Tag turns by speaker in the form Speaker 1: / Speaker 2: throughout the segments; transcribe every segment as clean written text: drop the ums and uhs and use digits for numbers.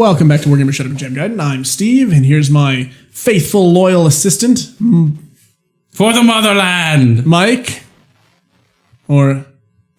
Speaker 1: Welcome back to Wargamer Shut Up and Jam Guide, and I'm Steve, and here's my faithful, loyal assistant,
Speaker 2: for the motherland,
Speaker 1: Mike, or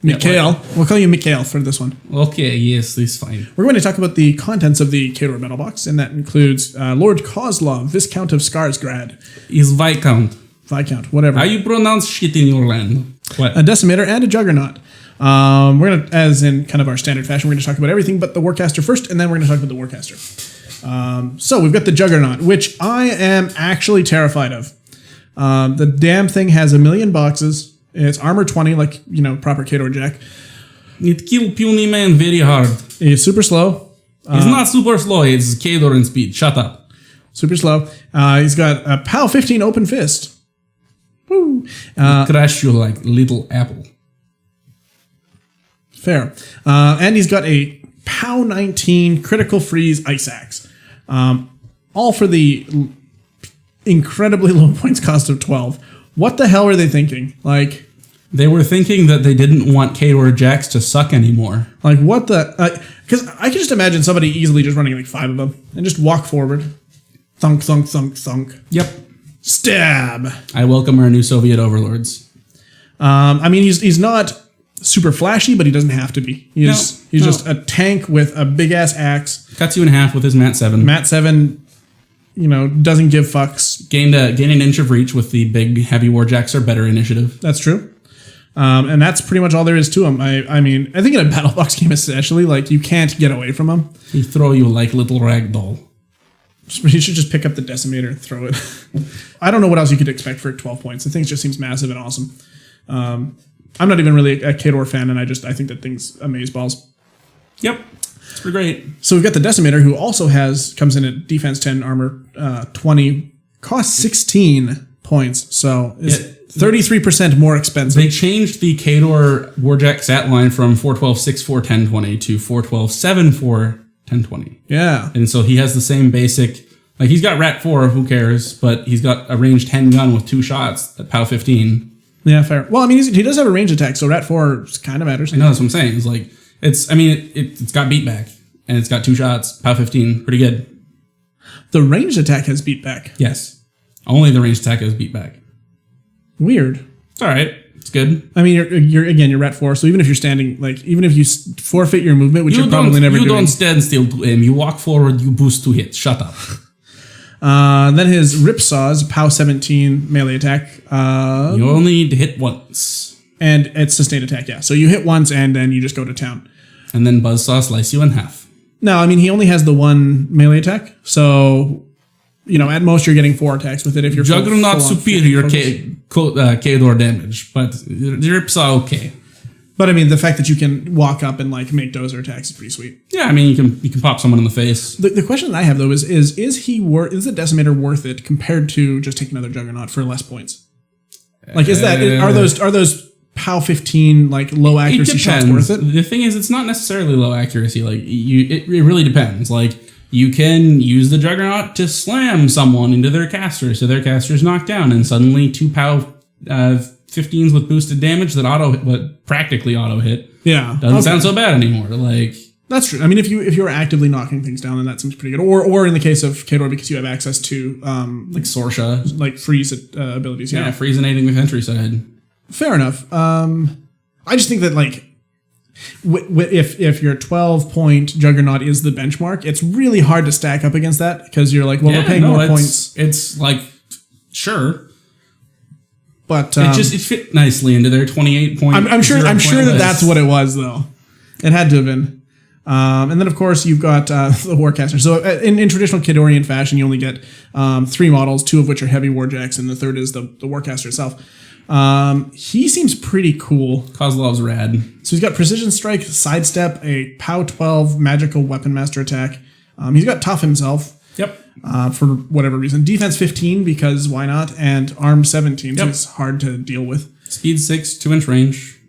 Speaker 1: Mikhail. We'll call you Mikhail for this one.
Speaker 2: Okay, yes, this is fine.
Speaker 1: We're going to talk about the contents of the Khador Battlebox, and that includes Lord Kozlov, Viscount of Skarsgrad.
Speaker 2: Is Viscount.
Speaker 1: Viscount, whatever.
Speaker 2: How you pronounce shit in your land? What?
Speaker 1: A Decimator and a Juggernaut. We're going to, as in kind of our standard fashion, we're going to talk about everything but the Warcaster first, and then we're going to talk about the Warcaster. So we've got the Juggernaut, which I am actually terrified of. The damn thing has 1,000,000 boxes. It's armor 20, like, you know, proper Khador Jack.
Speaker 2: It kill puny man very hard.
Speaker 1: He's super slow.
Speaker 2: He's not super slow, it's Khador in speed. Shut up.
Speaker 1: Super slow. He's got a POW 15 open fist. Woo.
Speaker 2: Crash you like little apple.
Speaker 1: Fair. And he's got a POW 19 critical freeze ice axe. All for the incredibly low points cost of 12. What the hell were they thinking? Like,
Speaker 2: they were thinking that they didn't want Khador Jacks to suck anymore.
Speaker 1: Like, what the... Because I can just imagine somebody easily just running like 5 of them and just walk forward. Thunk, thunk, thunk, thunk.
Speaker 2: Yep.
Speaker 1: Stab.
Speaker 2: I welcome our new Soviet overlords.
Speaker 1: I mean, he's not super flashy, but he doesn't have to be. He's just a tank with a big-ass axe.
Speaker 2: Cuts you in half with his Mat 7.
Speaker 1: Mat 7, you know, doesn't give fucks.
Speaker 2: Gained an inch of reach with the big heavy warjacks are better initiative.
Speaker 1: That's true. And that's pretty much all there is to him. I mean, I think in a Battlebox game especially, like, you can't get away from him.
Speaker 2: He throw you like little ragdoll.
Speaker 1: You should just pick up the Decimator and throw it. I don't know what else you could expect for 12 points. The thing just seems massive and awesome. I'm not even really a Khador fan, and I think that thing's amaze balls.
Speaker 2: Yep. It's pretty great.
Speaker 1: So we've got the Decimator, who also comes in at defense 10, armor 20, costs 16 points, so is 33% more expensive.
Speaker 2: They changed the Khador Warjack stat line from 412 6 4 10 20 to 412 7 4 10 20.
Speaker 1: Yeah.
Speaker 2: And so he has the same basic, like, he's got Rat 4, who cares, but he's got a ranged 10 gun with 2 shots at POW 15.
Speaker 1: Yeah, fair. Well, I mean, he does have a range attack, so Rat 4 kind of matters.
Speaker 2: I know, that's what I'm saying. It's like, it's got beatback, and it's got 2 shots, POW 15, pretty good.
Speaker 1: The ranged attack has beatback.
Speaker 2: Yes. Only the ranged attack has beatback.
Speaker 1: Weird.
Speaker 2: It's all right. It's good.
Speaker 1: I mean, you're Rat 4, so even if you're standing, like, even if you forfeit your movement, which you're probably never doing.
Speaker 2: You don't stand still to aim. You walk forward, you boost to hit. Shut up.
Speaker 1: Then his Ripsaw's POW 17 melee attack.
Speaker 2: You only need to hit once.
Speaker 1: And it's sustained attack, yeah. So you hit once and then you just go to town.
Speaker 2: And then Buzzsaw slice you in half.
Speaker 1: No, I mean, he only has the 1 melee attack. So, you know, at most you're getting 4 attacks with it if you're
Speaker 2: Juggernaut superior Khador damage, but the Ripsaw okay.
Speaker 1: But I mean, the fact that you can walk up and like make dozer attacks is pretty sweet.
Speaker 2: Yeah, I mean, you can pop someone in the face.
Speaker 1: The question that I have though is the Decimator worth it compared to just taking another Juggernaut for less points? Like, are those POW 15 like low accuracy shots worth it?
Speaker 2: The thing is, it's not necessarily low accuracy. Like, it really depends. Like, you can use the Juggernaut to slam someone into their caster, so their caster's knocked down, and suddenly 2 POW 15s with boosted damage that practically auto hit.
Speaker 1: Yeah,
Speaker 2: doesn't sound so bad anymore. Like,
Speaker 1: that's true. I mean, if you're actively knocking things down, then that seems pretty good. Or in the case of Khador, because you have access to
Speaker 2: like Sorsha,
Speaker 1: like freeze abilities.
Speaker 2: Yeah, freezinating with Countryside.
Speaker 1: Fair enough. I just think that, like, if your 12-point Juggernaut is the benchmark, it's really hard to stack up against that because you're like, well, we're paying more points.
Speaker 2: It's like, sure.
Speaker 1: But
Speaker 2: it fit nicely into their 28 point.
Speaker 1: I'm sure that's what it was, though. It had to have been. And then, of course, you've got the Warcaster. So in traditional Khadorian fashion, you only get 3 models, 2 of which are heavy warjacks, and the third is the Warcaster itself. He seems pretty cool.
Speaker 2: Kozlov's rad.
Speaker 1: So he's got Precision Strike, Sidestep, a POW 12 Magical Weapon Master attack. He's got Tough himself.
Speaker 2: Yep.
Speaker 1: For whatever reason. Defense 15, because why not? And Arm 17, so it's hard to deal with.
Speaker 2: Speed 6, 2-inch range.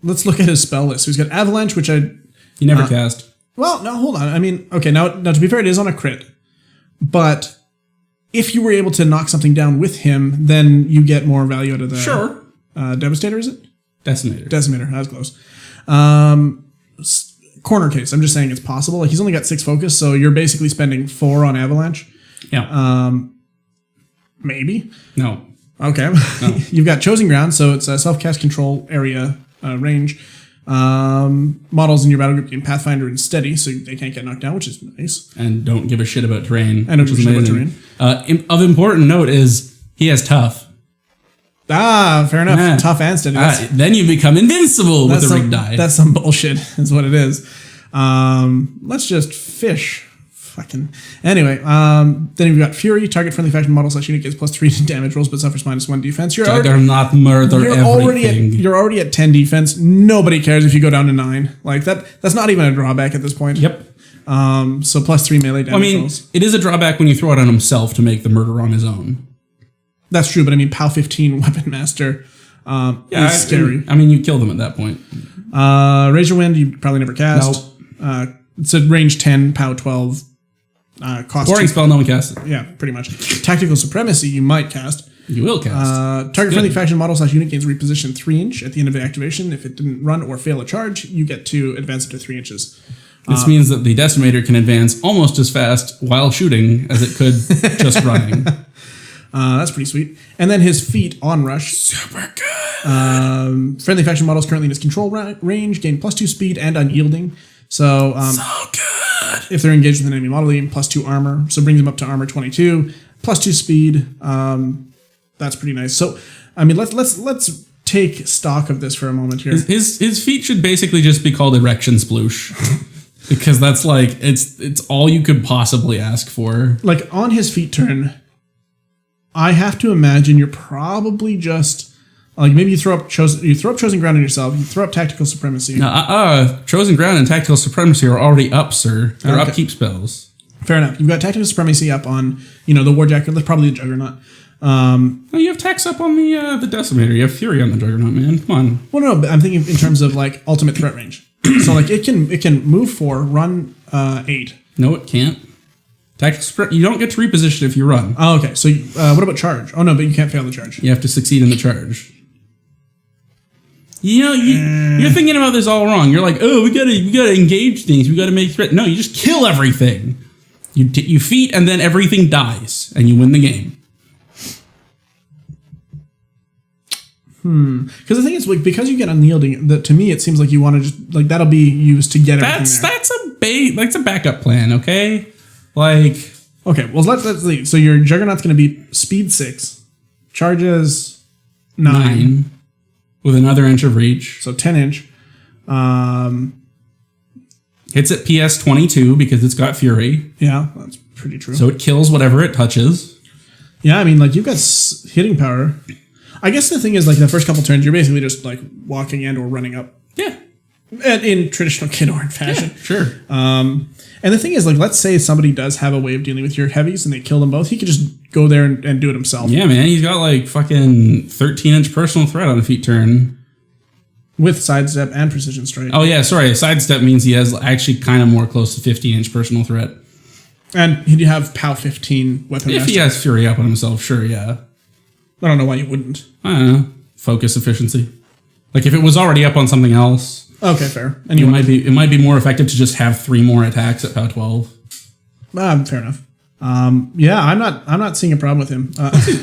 Speaker 1: Let's look at his spell list. So he's got Avalanche, which
Speaker 2: he never cast.
Speaker 1: Well, no, hold on. I mean, okay, now to be fair, it is on a crit. But if you were able to knock something down with him, then you get more value out of the...
Speaker 2: Sure.
Speaker 1: Devastator, is it?
Speaker 2: Decimator.
Speaker 1: Decimator, that was close. corner case. I'm just saying it's possible. Like, he's only got 6 focus, so you're basically spending 4 on Avalanche.
Speaker 2: Yeah.
Speaker 1: Maybe.
Speaker 2: No.
Speaker 1: Okay. No. You've got Chosen Ground, so it's a self-cast control area range. Models in your battle group gain Pathfinder and Steady, so they can't get knocked down, which is nice.
Speaker 2: And don't give a shit about terrain.
Speaker 1: And don't give a shit about terrain.
Speaker 2: Of important note is he has tough.
Speaker 1: Fair enough. Yeah. Tough and Steady.
Speaker 2: Then you become invincible with the rig die.
Speaker 1: That's some bullshit, is what it is. Let's just fish. Fucking. Anyway, then you've got Fury. Target friendly faction model / unit gets +3 to damage rolls, but suffers -1 defense. You're already at 10 defense. Nobody cares if you go down to 9. Like that's not even a drawback at this point.
Speaker 2: Yep.
Speaker 1: So +3 melee damage rolls.
Speaker 2: It is a drawback when you throw it on himself to make the murder on his own.
Speaker 1: That's true, but I mean, POW 15 Weapon Master is scary.
Speaker 2: You kill them at that point.
Speaker 1: Razor Wind, you probably never cast. Nope. It's a range 10, POW 12. Cost
Speaker 2: boring spell, no one casts it.
Speaker 1: Yeah, pretty much. Tactical Supremacy, you might cast.
Speaker 2: You will cast.
Speaker 1: Target friendly faction model / unit gains reposition 3 inch at the end of the activation. If it didn't run or fail a charge, you get to advance it to 3 inches.
Speaker 2: This means that the Decimator can advance almost as fast while shooting as it could just running.
Speaker 1: That's pretty sweet. And then his feat on rush.
Speaker 2: Super good.
Speaker 1: Friendly faction models currently in his control range gain +2 speed and unyielding. So
Speaker 2: good.
Speaker 1: If they're engaged with an enemy model, gain +2 armor. So brings them up to armor 22, +2 speed. That's pretty nice. So I mean, let's take stock of this for a moment here.
Speaker 2: His feat should basically just be called Erection Sploosh. Because that's like it's all you could possibly ask for. Like
Speaker 1: on his feat turn, I have to imagine you're probably just like maybe you throw up Chosen Ground on yourself, you throw up Tactical Supremacy.
Speaker 2: Chosen Ground and Tactical Supremacy are already up, sir. They're upkeep spells.
Speaker 1: Fair enough. You've got Tactical Supremacy up on the Warjacker, probably the Juggernaut.
Speaker 2: You have Tax up on the Decimator. You have Fury on the Juggernaut, man. Come on.
Speaker 1: Well, no, but I'm thinking in terms of like ultimate threat range. So like it can move 4, run 8.
Speaker 2: No, it can't. Tactical you don't get to reposition if you run.
Speaker 1: Oh, okay. So what about charge? Oh no, but you can't fail the charge.
Speaker 2: You have to succeed in the charge. You're thinking about this all wrong. You're like, oh, we gotta engage things. We gotta make threat. No, you just kill everything. You feat and then everything dies and you win the game.
Speaker 1: Because the thing is, like, because you get unyielding, to me it seems like you want to just like that'll be used to get everything there.
Speaker 2: That's a backup plan, okay? Like,
Speaker 1: okay, well let's see. So your Juggernaut's going to be speed 6, charges 9
Speaker 2: with another inch of reach,
Speaker 1: so 10 inch.
Speaker 2: Hits at PS 22 because it's got Fury.
Speaker 1: Yeah, that's pretty true.
Speaker 2: So it kills whatever it touches.
Speaker 1: Yeah, I mean, like you've got hitting power. I guess the thing is, like, the first couple turns, you're basically just, like, walking and or running up.
Speaker 2: Yeah.
Speaker 1: In traditional Khador fashion.
Speaker 2: Yeah, sure.
Speaker 1: And the thing is, like, let's say somebody does have a way of dealing with your heavies and they kill them both. He could just go there and do it himself.
Speaker 2: Yeah, man. He's got, like, fucking 13-inch personal threat on a feat turn.
Speaker 1: With sidestep and precision strike.
Speaker 2: Oh, yeah, sorry. Sidestep means he has actually kind of more close to 15-inch personal threat.
Speaker 1: And he'd have POW 15 weapon
Speaker 2: If
Speaker 1: master.
Speaker 2: he has Fury up on himself, sure, yeah.
Speaker 1: I don't know why you wouldn't.
Speaker 2: I don't know. Focus efficiency. Like if it was already up on something else.
Speaker 1: Okay, fair. And
Speaker 2: it might be more effective to just have 3 more attacks at POW 12.
Speaker 1: Fair enough. Yeah, I'm not seeing a problem with him.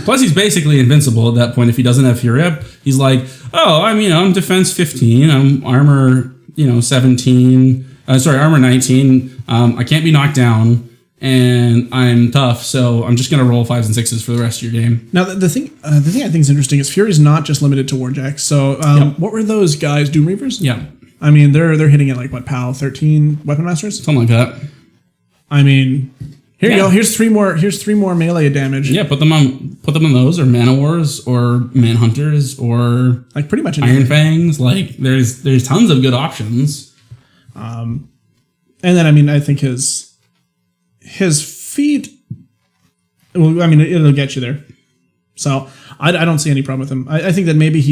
Speaker 2: Plus, he's basically invincible at that point if he doesn't have Fury up. He's like, oh, I'm defense 15. I'm armor 17. Armor 19. I can't be knocked down. And I'm tough, so I'm just gonna roll 5s and 6s for the rest of your game.
Speaker 1: Now, the thing I think is interesting is Fury's not just limited to warjacks. So, What were those guys? Doom Reavers?
Speaker 2: Yeah.
Speaker 1: I mean, they're hitting at like what, POW 13 weapon masters?
Speaker 2: Something like that.
Speaker 1: I mean, here you go. Here's three more melee damage.
Speaker 2: Yeah, put them on those, or Man o' Wars, or Manhunters, or
Speaker 1: like pretty much
Speaker 2: Iron Fangs. Like there's tons of good options.
Speaker 1: And then I mean, I think his feet, well, I mean, it'll get you there. So I don't see any problem with him. I think that maybe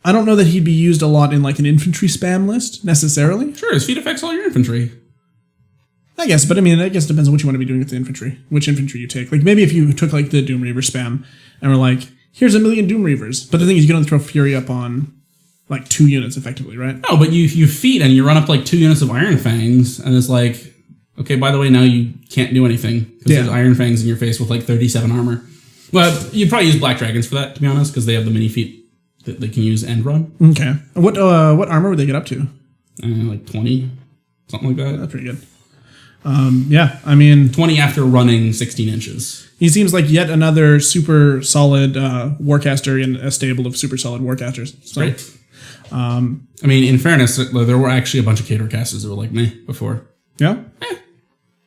Speaker 1: I don't know that he'd be used a lot in like an infantry spam list necessarily.
Speaker 2: Sure, his feat affects all your infantry.
Speaker 1: I guess, but I mean, I guess it depends on what you want to be doing with the infantry, which infantry you take. Like maybe if you took like the Doom Reaver spam and were like, here's 1 million Doom Reavers. But the thing is, you can only throw Fury up on like 2 units effectively, right?
Speaker 2: No, but you feed and you run up like 2 units of Iron Fangs, and it's like, okay, by the way, now you can't do anything because there's Iron Fangs in your face with like 37 armor. Well, you'd probably use Black Dragons for that, to be honest, because they have the mini feat that they can use and run.
Speaker 1: Okay. What armor would they get up to?
Speaker 2: Like 20, something like that.
Speaker 1: That's pretty good. Yeah, I mean...
Speaker 2: 20 after running 16 inches.
Speaker 1: He seems like yet another super solid Warcaster in a stable of super solid Warcasters. So,
Speaker 2: right. I mean, in fairness, there were actually a bunch of Khador casters that were like meh before.
Speaker 1: Yeah?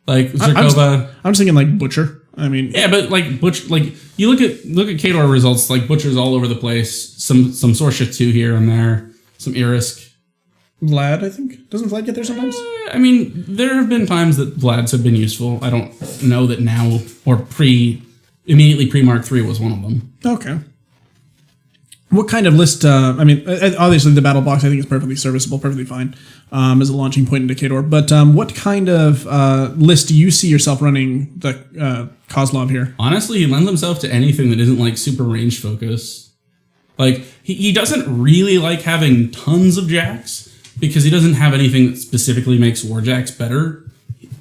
Speaker 2: Like Zerkova.
Speaker 1: I'm just thinking like Butcher. I mean...
Speaker 2: Yeah, but like Butcher, like you look at Khador results, like Butcher's all over the place. Some Sorsha 2 here and there. Some Irisk.
Speaker 1: Vlad, I think. Doesn't Vlad get there sometimes?
Speaker 2: I mean, there have been times that Vlads have been useful. I don't know that now or immediately pre Mark III was one of them.
Speaker 1: Okay. What kind of list? I mean, obviously the Battlebox I think is perfectly serviceable, perfectly fine as a launching point into Khador. But what kind of list do you see yourself running the Kozlov here?
Speaker 2: Honestly, he lends himself to anything that isn't like super range focus. Like he doesn't really like having tons of jacks because he doesn't have anything that specifically makes warjacks better.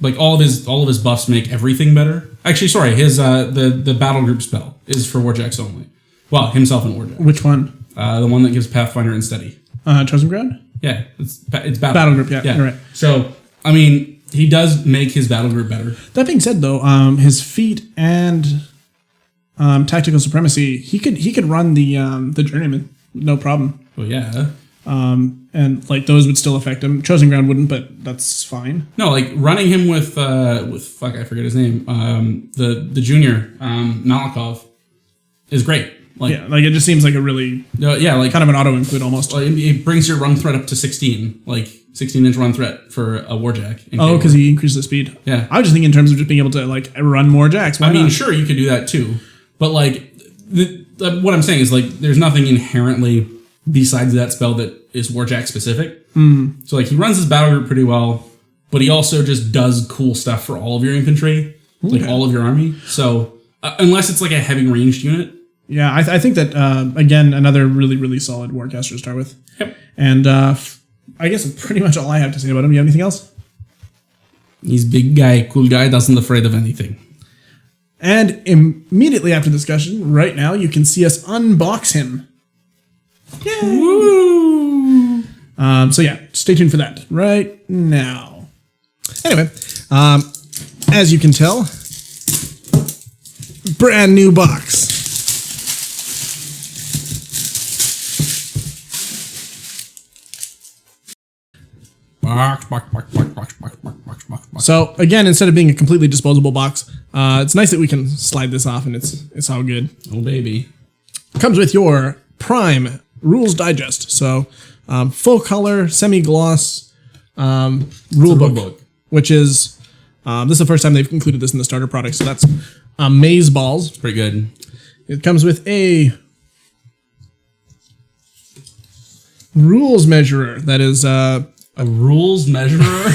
Speaker 2: Like all of his buffs make everything better. Actually, sorry, his the battle group spell is for warjacks only. Well, himself and warjack.
Speaker 1: Which one?
Speaker 2: The one that gives Pathfinder and Steady.
Speaker 1: Chosen Ground?
Speaker 2: Yeah, it's
Speaker 1: battle group. Yeah, you're right.
Speaker 2: So I mean, he does make his battle group better.
Speaker 1: That being said, though, his feat and tactical supremacy, he could run the journeyman, no problem.
Speaker 2: Well, yeah.
Speaker 1: And like those would still affect him. Chosen Ground wouldn't, but that's fine.
Speaker 2: No, like running him with fuck, I forget his name. The junior Malikov is great. Like,
Speaker 1: yeah, like it just seems like a really
Speaker 2: like
Speaker 1: kind of an auto include almost.
Speaker 2: Well, it brings your run threat up to 16, like 16-inch run threat for a warjack.
Speaker 1: Oh, because he increases the speed.
Speaker 2: Yeah,
Speaker 1: I was just thinking in terms of just being able to like run more jacks. Why
Speaker 2: I mean,
Speaker 1: not?
Speaker 2: sure, you could do that too, but like what I'm saying is like there's nothing inherently besides that spell that is warjack specific.
Speaker 1: Mm.
Speaker 2: So like he runs his battle group pretty well, but he also just does cool stuff for all of your infantry, like all of your army. So unless it's like a heavy ranged unit.
Speaker 1: Yeah, I think that, again, another really, really solid Warcaster to start with.
Speaker 2: Yep.
Speaker 1: And I guess that's pretty much all I have to say about him. You have anything else?
Speaker 2: He's big guy, cool guy, doesn't afraid of anything.
Speaker 1: And immediately after discussion, right now, you can see us unbox him. Yay!
Speaker 2: Woo!
Speaker 1: So yeah, stay tuned for that right now. Anyway, as you can tell, brand new box. So again, instead of being a completely disposable box, it's nice that we can slide this off and it's all good.
Speaker 2: Oh baby.
Speaker 1: Comes with your Prime Rules Digest. So full color, semi-gloss rule book, which is this is the first time they've included this in the starter product. So that's Maze Balls.
Speaker 2: It's pretty good.
Speaker 1: It comes with a rules measurer that is
Speaker 2: a rules measurer?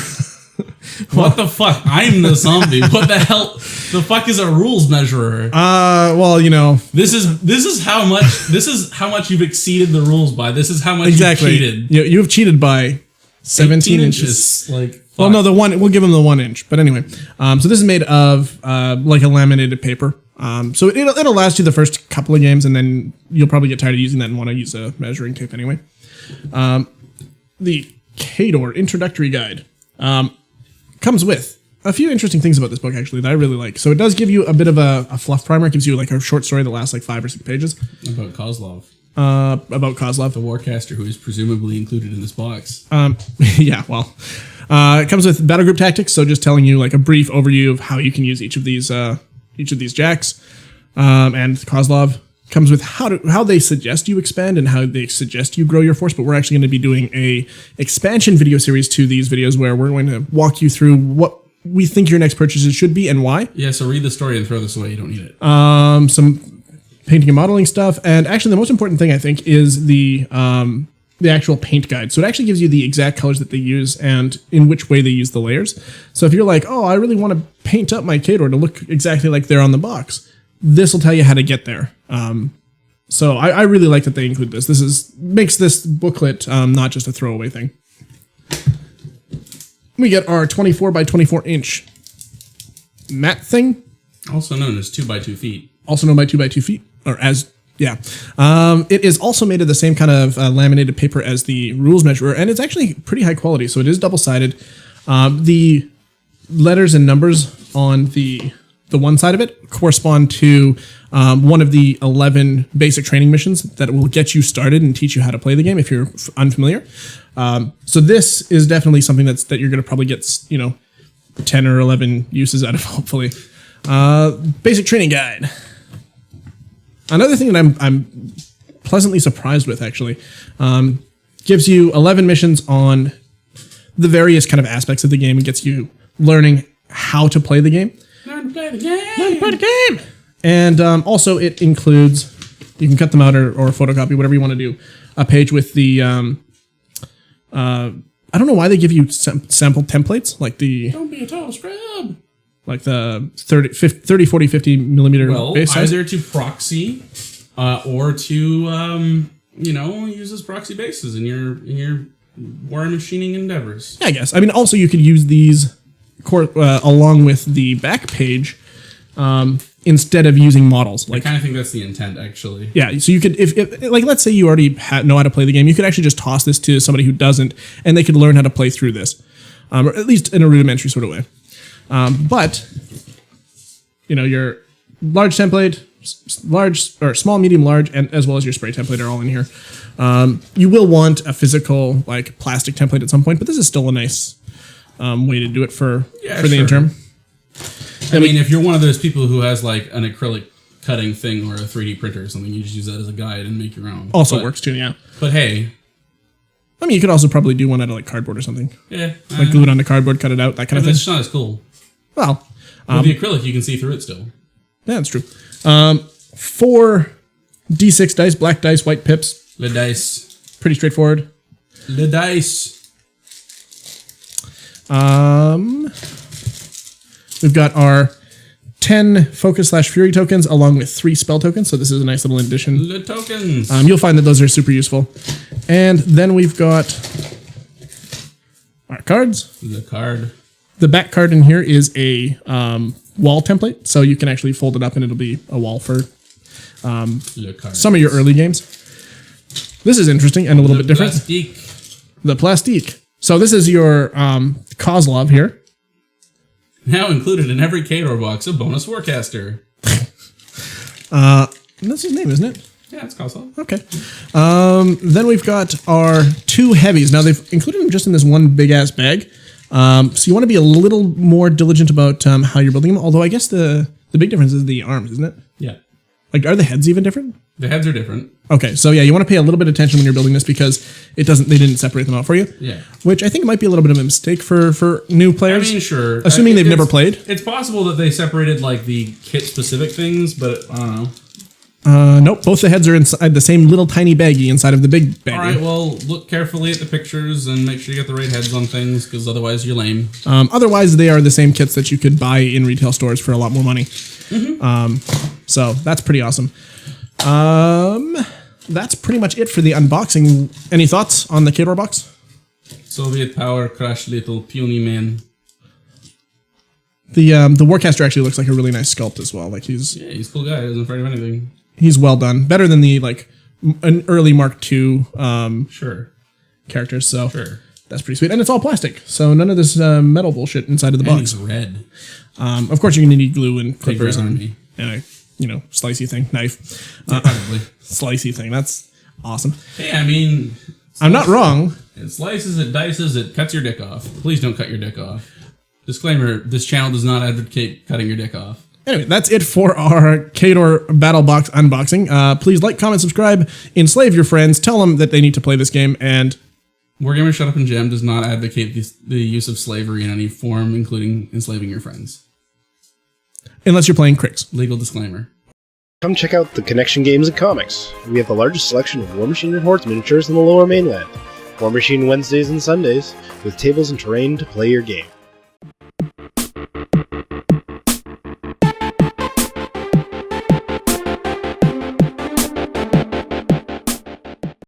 Speaker 2: What the fuck? I'm the zombie. What the hell? The fuck is a rules measurer?
Speaker 1: Well, you know,
Speaker 2: this is how much you've exceeded the rules by. This is how much you've cheated.
Speaker 1: You've cheated by 17 inches.
Speaker 2: Like, fuck.
Speaker 1: Well, no, we'll give them the 1 inch. But anyway, so this is made of like a laminated paper. So it'll last you the first couple of games, and then you'll probably get tired of using that and want to use a measuring tape anyway. The Khador Introductory Guide comes with a few interesting things about this book, actually, that I really like. So it does give you a bit of a fluff primer. It gives you like a short story that lasts like 5 or 6 pages.
Speaker 2: About Kozlov.
Speaker 1: About Kozlov.
Speaker 2: The Warcaster, who is presumably included in this box.
Speaker 1: Yeah, well. It comes with battle group tactics, so just telling you like a brief overview of how you can use each of these jacks. And Kozlov comes with how they suggest you expand and how they suggest you grow your force, but we're actually going to be doing a expansion video series to these videos where we're going to walk you through what we think your next purchases should be and why.
Speaker 2: Yeah, so read the story and throw this away. You don't need it.
Speaker 1: Some painting and modeling stuff, and actually the most important thing I think is the actual paint guide. So it actually gives you the exact colors that they use and in which way they use the layers. So if you're like, oh, I really want to paint up my Khador to look exactly like they're on the box, this will tell you how to get there. So I really like that they include this. Makes this booklet not just a throwaway thing. We get our 24 by 24 inch mat thing.
Speaker 2: Also known as 2 by 2 feet.
Speaker 1: Also known by 2 by 2 feet. Or as, yeah. It is also made of the same kind of laminated paper as the rules measurer, and it's actually pretty high quality, so it is double-sided. The letters and numbers on the one side of it correspond to one of the 11 basic training missions that will get you started and teach you how to play the game if you're unfamiliar. So this is definitely something that you're going to probably get 10 or 11 uses out of, hopefully. Basic training guide. Another thing that I'm pleasantly surprised with, actually, gives you 11 missions on the various kind of aspects of the game and gets you learning how to play the game.
Speaker 2: Learn to play the game.
Speaker 1: Learn to play the game. And also it includes, you can cut them out or photocopy, whatever you want to do, a page with the, I don't know why they give you sample templates, like the...
Speaker 2: Don't be a total scrub.
Speaker 1: Like the 30, 40, 50 millimeter base size.
Speaker 2: Either to proxy or to, use as proxy bases in your war machining endeavors.
Speaker 1: Yeah, I guess. I mean, also you could use these along with the back page instead of using models.
Speaker 2: I kind of think that's the intent, actually.
Speaker 1: Yeah, so you could, if like, let's say you already know how to play the game, you could actually just toss this to somebody who doesn't, and they could learn how to play through this, or at least in a rudimentary sort of way. But your large template, large or small, medium, large, and as well as your spray template are all in here. You will want a physical, like, plastic template at some point, but this is still a nice way to do it for the interim.
Speaker 2: I mean, if you're one of those people who has like an acrylic cutting thing or a 3D printer or something, you just use that as a guide and make your own.
Speaker 1: Also works too, yeah.
Speaker 2: But hey,
Speaker 1: I mean, you could also probably do one out of like cardboard or something.
Speaker 2: Yeah,
Speaker 1: like glue it onto cardboard, cut it out, that kind of thing.
Speaker 2: It's not as cool.
Speaker 1: Well,
Speaker 2: with the acrylic, you can see through it still.
Speaker 1: Yeah, that's true. 4 D6 dice, black dice, white pips.
Speaker 2: Le dice.
Speaker 1: Pretty straightforward.
Speaker 2: Le dice.
Speaker 1: We've got our 10 focus/fury tokens along with 3 spell tokens. So this is a nice little addition.
Speaker 2: Le tokens.
Speaker 1: You'll find that those are super useful. And then we've got our cards.
Speaker 2: The card.
Speaker 1: The back card in here is a wall template, so you can actually fold it up and it'll be a wall for some of your early games. This is interesting and a little bit different.
Speaker 2: Plastique.
Speaker 1: The plastique. So this is your Kozlov here.
Speaker 2: Now included in every Khador box, a bonus Warcaster.
Speaker 1: That's his name, isn't it?
Speaker 2: Yeah, it's Kozlov.
Speaker 1: Okay. Then we've got our 2 heavies. Now they've included them just in this one big ass bag. So you want to be a little more diligent about how you're building them. Although I guess the big difference is the arms, isn't it?
Speaker 2: Yeah.
Speaker 1: Like, are the heads even different?
Speaker 2: The heads are different.
Speaker 1: Okay, so yeah, you want to pay a little bit of attention when you're building this because they didn't separate them out for you.
Speaker 2: Yeah. Which
Speaker 1: I think might be a little bit of a mistake for new players.
Speaker 2: I mean, sure.
Speaker 1: Assuming they've never played.
Speaker 2: It's possible that they separated like the kit specific things, but I don't know.
Speaker 1: Nope, both the heads are inside the same little tiny baggie inside of the big baggie.
Speaker 2: All right, well, look carefully at the pictures and make sure you get the right heads on things, because otherwise you're lame.
Speaker 1: Otherwise, they are the same kits that you could buy in retail stores for a lot more money. Mm-hmm. So that's pretty awesome. That's pretty much it for the unboxing. Any thoughts on the Khador box?
Speaker 2: Soviet power crush little puny man.
Speaker 1: The Warcaster actually looks like a really nice sculpt as well. Like he's
Speaker 2: a cool guy. He isn't afraid of anything.
Speaker 1: He's well done. Better than the an early Mark II characters. So that's pretty sweet. And it's all plastic, so none of this metal bullshit inside of the box.
Speaker 2: He's red.
Speaker 1: Of course, you're gonna need glue and clippers and
Speaker 2: a
Speaker 1: slicey thing, knife.
Speaker 2: Probably
Speaker 1: slicey thing. That's awesome.
Speaker 2: Hey, I mean,
Speaker 1: I'm not wrong.
Speaker 2: It slices, it dices, it cuts your dick off. Please don't cut your dick off. Disclaimer: this channel does not advocate cutting your dick off.
Speaker 1: Anyway, that's it for our Khador Battlebox unboxing. Please like, comment, subscribe, enslave your friends, tell them that they need to play this game, and...
Speaker 2: Wargamer Shut Up and Jam does not advocate the use of slavery in any form, including enslaving your friends.
Speaker 1: Unless you're playing Cricks.
Speaker 2: Legal disclaimer.
Speaker 3: Come check out the Connection Games and Comics. We have the largest selection of War Machine and Hordes miniatures in the Lower Mainland. War Machine Wednesdays and Sundays, with tables and terrain to play your game.